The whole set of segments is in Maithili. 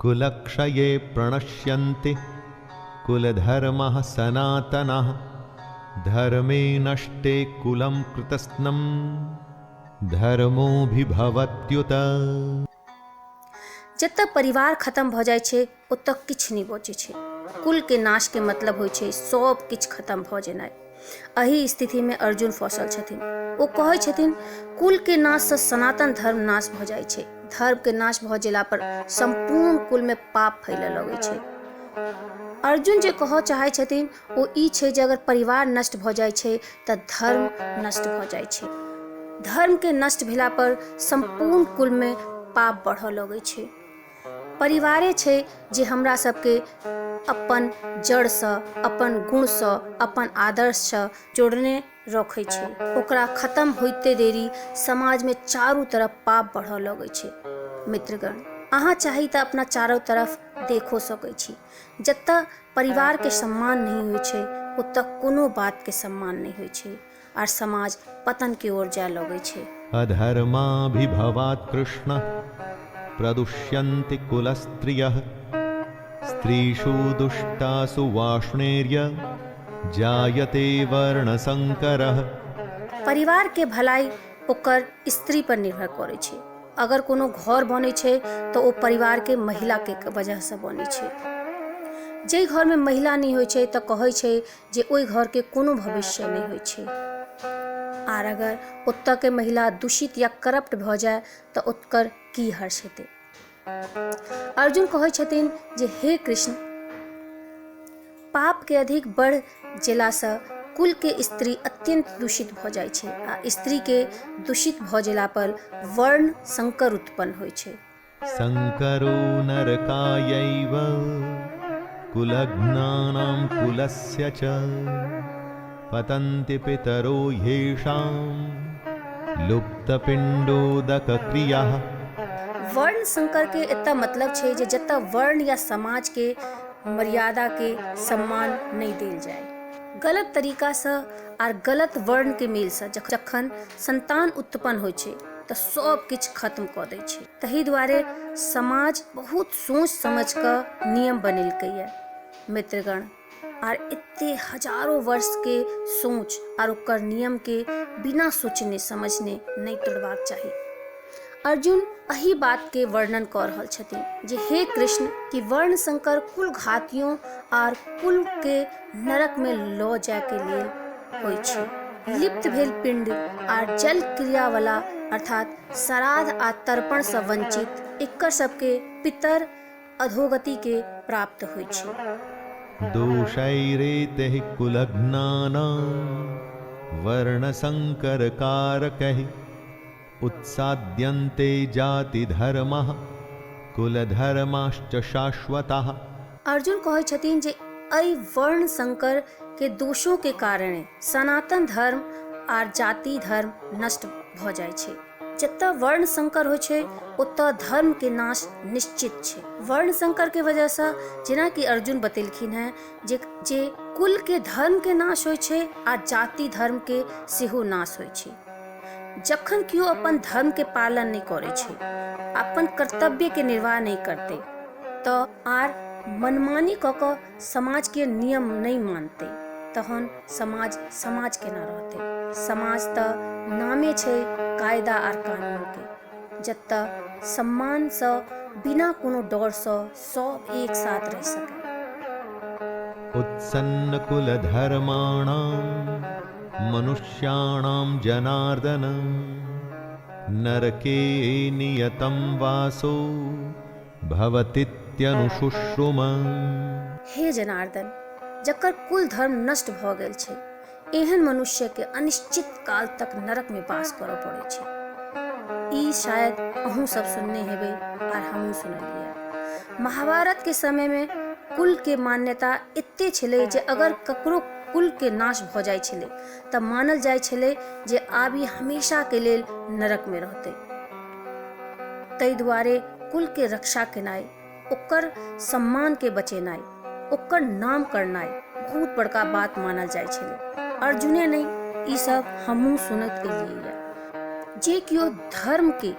कुलक्षये प्रणश्यन्ति कुलधर्मः सनातनः धर्मे नष्टे कुलं कृतस्नं धर्मोभिभवत्युत। जब तक परिवार खत्म भ जाय छै ओत तक किछ नहीं बचे छै। कुल के नाश के मतलब होय छै सब किछ खत्म भ जेनाय। एही स्थिति में अर्जुन फंसल छथिन। ओ कहै छथिन कुल के नाश से सनातन धर्म नाश भ जाय छै। धर्म के नाश भ जेला पर संपूर्ण कुल में पाप फैले लगे छै। अर्जुन जे कह चाहे छथिन ओ ई छै जे अगर परिवार नष्ट भ जाय छै त धर्म नष्ट भ जाय छै। धर्म के नष्ट भेला पर संपूर्ण कुल में पाप बढ़ लगे छै। परिवारे छै जे हमरा सबके अपन जड़ से, अपन गुण से, अपन आदर्श से जोड़ने रखे छै। ओकरा खत्म होते देरी समाज में चारों तरफ पाप बढ़ लगे छै। मित्रगण, अहाँ चाही त अपना चारों तरफ देखो सकै छी। जत्ता परिवार के सम्मान नहीं होय छै ओत्ता कोनो बात के सम्मान नहीं होय छै और समाज पतन की ओर जा लगे छै। अधर्माभिभवात् कृष्ण प्रदुष्यन्ति कुलस्त्रियः स्त्रीषु दुष्टासु वाष्णेर्य जायते वर्णसंकरः। परिवार के भलाई ओकर स्त्री पर निर्भर करे छै। अगर कोनो घर बने छै तो ओ परिवार के महिला के वजह से बने छै। जे घर में महिला नहीं होय छै त कहै छै जे ओई घर के कोनो भविष्य नहीं होय छै। आर अगर ओत्ता के महिला दूषित या करप्ट भ जाए तो ओकर की हर्ष हेतै। अर्जुन कहै छथिन जे हे कृष्ण, पाप के अधिक बढ़ जेला से कुल के स्त्री अत्यंत दूषित भ जाय छै आ स्त्री के दूषित भ जेला पर वर्ण संकर उत्पन्न होय छै। संकरो नरकायैव कुलघ्नानां कुलस्य च पतन्ति पितरो ह्येषां लुप्तपिण्डोदकक्रियाः। वर्ण संकर के इतना मतलब छै जे जत्ता वर्ण या समाज के मर्यादा के सम्मान नहीं देल जाए। गलत तरीका से और गलत वर्ण के मेल से जखन संतान उत्पन्न होय छै त सब किछ खत्म क दै छै। तही दुआरे समाज बहुत सोच समझ क नियम बनेलकै है। मित्रगण, और इतने हजारों वर्ष के सोच और ओकर नियम के बिना सोचने समझने नहीं तोड़बाक चाहिए। अर्जुन यही बात के वर्णन कर रहल छथिन जे हे कृष्ण कि वर्ण संकर कुल घातियों और कुल के नरक में लो जाय के लिए होय छै। लिप्त भेल पिंड और जल क्रिया वाला अर्थात श्राद्ध आ तर्पण से वंचित एकर सबके पितर अधोगति के प्राप्त होय छै। दोषैरेते कुलघ्नानां वर्णसंकरकारकैः उत्साद्यन्ते जातिधर्मः कुलधर्माश्च शाश्वतः। अर्जुन कहै छथिन जे एहि वर्ण संकर के दोषों के कारण सनातन धर्म और जाति धर्म नष्ट भ जाय छै। जत्ता वर्ण संकर होय छै ओत्ता धर्म के नाश निश्चित छै। वर्ण संकर के वजह से जेना कि अर्जुन बतेलखिन है जे कुल के धर्म के नाश होय छै और जाति धर्म के सेहो नाश होय छै। जखन कियो अपन धर्म के पालन नहीं करे छै, अपन कर्तव्य के निर्वाह नहीं करते तो आर मनमानी क क समाज के नियम नहीं मानते तहन समाज केना रहते। समाज त नामे छै कायदा आर कानून के। जत्ता सम्मान से बिना कोनो डर से सब एक साथ रह सके। उत्सन्न कुलधर्माणां मनुष्याणां जनार्दन नरके नियतं वासो भवतीत्यनुशुश्रुम। हे जनार्दन, जकर कुल धर्म नष्ट भ गेल छै एहन मनुष्य के अनिश्चित काल तक नरक में वास करऽ पड़े छै। ई शायद अहूँ सब सुनने हेबै और हमहूँ सुनलियै। महाभारत के समय में कुल के मान्यता एते छलै जे अगर ककरो कुल के नाश भ जाय छलै त मानल जाय छलै जे आबी हमेशा के लेल नरक में रहते। तै दुआरे कुल के रक्षा केनाइ, ओकर सम्मान के बचेनाइ, ओकर नाम करनाइ बहुत बड़का बात मानल जाय छलै। अर्जुने नहीं, ई सब हमहूँ सुनत एलियै। जे कियो धर्म के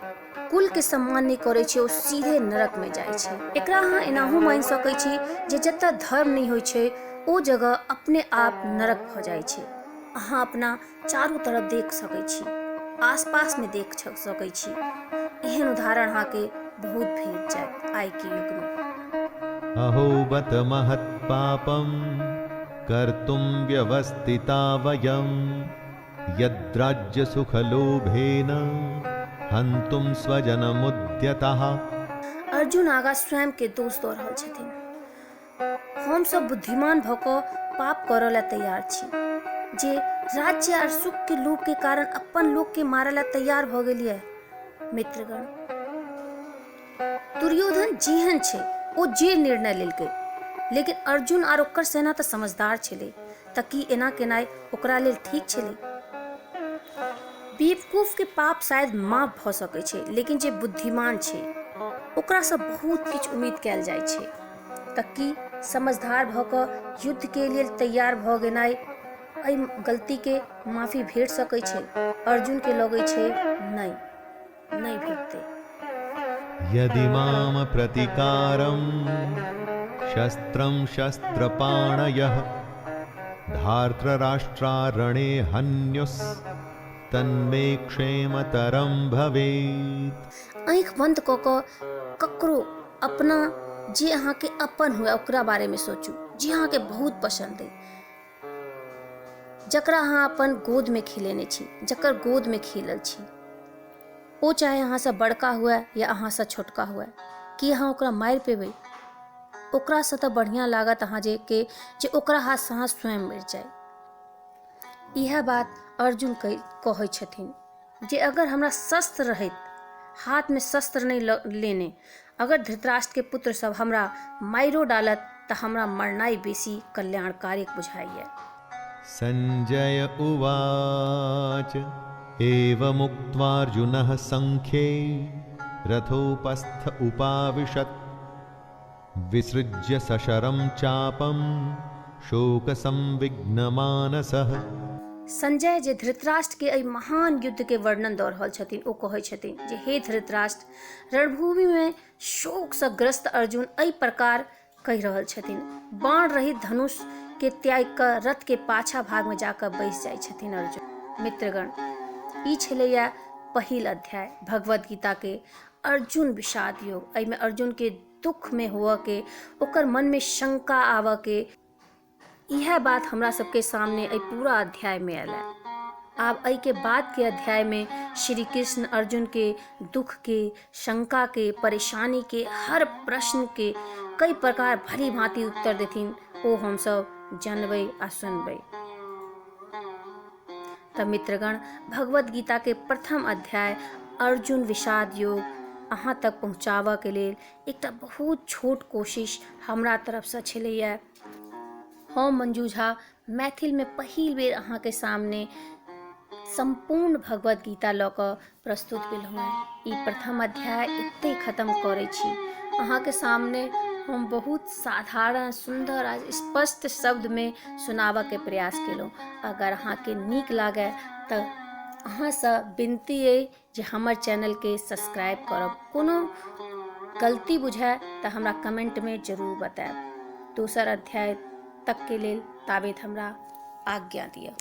कुल के सम्मान नहीं करे छै ओ सीधे नरक में जाय छै। एकरा अहाँ एनाहू मान सकै छी जे जतऽ धर्म नहीं होइ छै ओ जगह अपने आप नरक भ जाय छै। अहाँ अपना चारू तरफ देख सकै छी, आसपास में देख सकै छी। एहन उदाहरण अहाँ के बहुत भेट जायत आइ के युग में। अहो बत महत् पापम कर्तुं व्यवस्थिता वयं यद्राज्य सुख लोभेन हन्तुं स्वजनमुद्यतः। अर्जुन आगा स्वयं के दोष दऽ रहल छथिन। हम सब बुद्धिमान भऽ कऽ पाप करऽ ला तैयार छी, जे राज्य और सुख के लोभ के कारण अपन लोग के मारऽ ला तैयार भऽ गेलियै। मित्रगण, दुर्योधन जेहन छै ओ जे निर्णय लेलकै, लेकिन अर्जुन और ओकर सेना तऽ समझदार छलै, तऽ की एना केनाइ ओकरा लेल ठीक छलै? बेवकूफ के पाप शायद माफ भऽ सकै छै, लेकिन जे बुद्धिमान छै ओकरा से बहुत किछु उम्मीद कयल जाइ छै। तऽ की समझदार भऽ कऽ युद्ध के लेल तैयार भऽ गेनाइ एहि गलती के माफी भेट सकै छै? अर्जुन के लगै छै नहीं भेटतै। यदि माम प्रतिकारं शस्त्रं शस्त्रपाणयः धार्तराष्ट्रारणे हन्युस् तन्मे क्षेमतरं भवेत्। आँख बंद कऽ कऽ ककरो अपना जे अहाँ के अपन हुए ओकरा बारे में सोचू, जे अहाँ के बहुत पसंद है, जकरा अहाँ अपन गोद में खिलेने छी, जकर गोद में खेलल छी। ओ चाहे अहाँ से बड़का हुए या अहाँ से छोटका हुए, कि अहाँ ओकरा मारि पेबै? ओकरा से तऽ बढ़िया लागत अहाँ जे ओकरा हाथ से अहाँ स्वयं मरि जाए। यह बात अर्जुन कहै छथिन जे अगर हमरा शस्त्र रहैत, हाथ में शस्त्र नहीं लेने, अगर धृतराष्ट्र के पुत्र सब हमरा माइरो डालत तऽ हमरा मरनाई बेसी कल्याणकारी बुझाइए। संजय उवाच एवमुक्त्वार्जुनः संख्ये रथोपस्थ उपाविशत् विसृज्य सशरं चापं शोकसंविघ्नमानसः। संजय जे धृतराष्ट्र के एहि महान युद्ध के वर्णन दऽ रहल छथिन, ओ कहै छथिन जे हे धृतराष्ट्र, रणभूमि में शोक से ग्रस्त अर्जुन एहि प्रकार कहि रहल छथिन। बाण रहित धनुष के त्याग कऽ रथ के पाछा भाग में जाकर बैस जाइ छथिन अर्जुन। मित्रगण, ई छलैया पहिल अध्याय भगवद गीता के अर्जुन विषाद योग। एहि में अर्जुन के दुख में हुआ के, ओकर मन में शंका आवा के, यह बात हमरा सबके सामने एहि पूरा अध्याय में आयल है। आब एहि के बाद के अध्याय में श्री कृष्ण अर्जुन के दुख के, शंका के, परेशानी के, हर प्रश्न के कई प्रकार भली भांति उत्तर देथिन, ओ हम सब जानबै आ सुनबै। तऽ मित्रगण, भगवद गीता के प्रथम अध्याय अर्जुन विषाद योग अहाँ तक पहुँचाबऽ के लेल एकटा बहुत छोट कोशिश हमरा तरफ से छलैया। हम मंजू झा मैथिल में पहिल बेर अहाँ के सामने संपूर्ण भगवद गीता लऽ कऽ प्रस्तुत भेलहुँ हैं। ई प्रथम अध्याय एते खत्म करै छी। अहाँ के सामने हम बहुत साधारण, सुंदर आ स्पष्ट शब्द में सुनाबऽ के प्रयास केलहुँ। अगर अहाँ के नीक लागे तऽ अहाँ से विनती अइ जे हमर चैनल के सब्सक्राइब करब। कोनो गलती बुझाय तऽ हमरा कमेंट में जरूर बताएब। दोसर अध्याय तक के लेल ताबेत हमरा आज्ञा दिअ।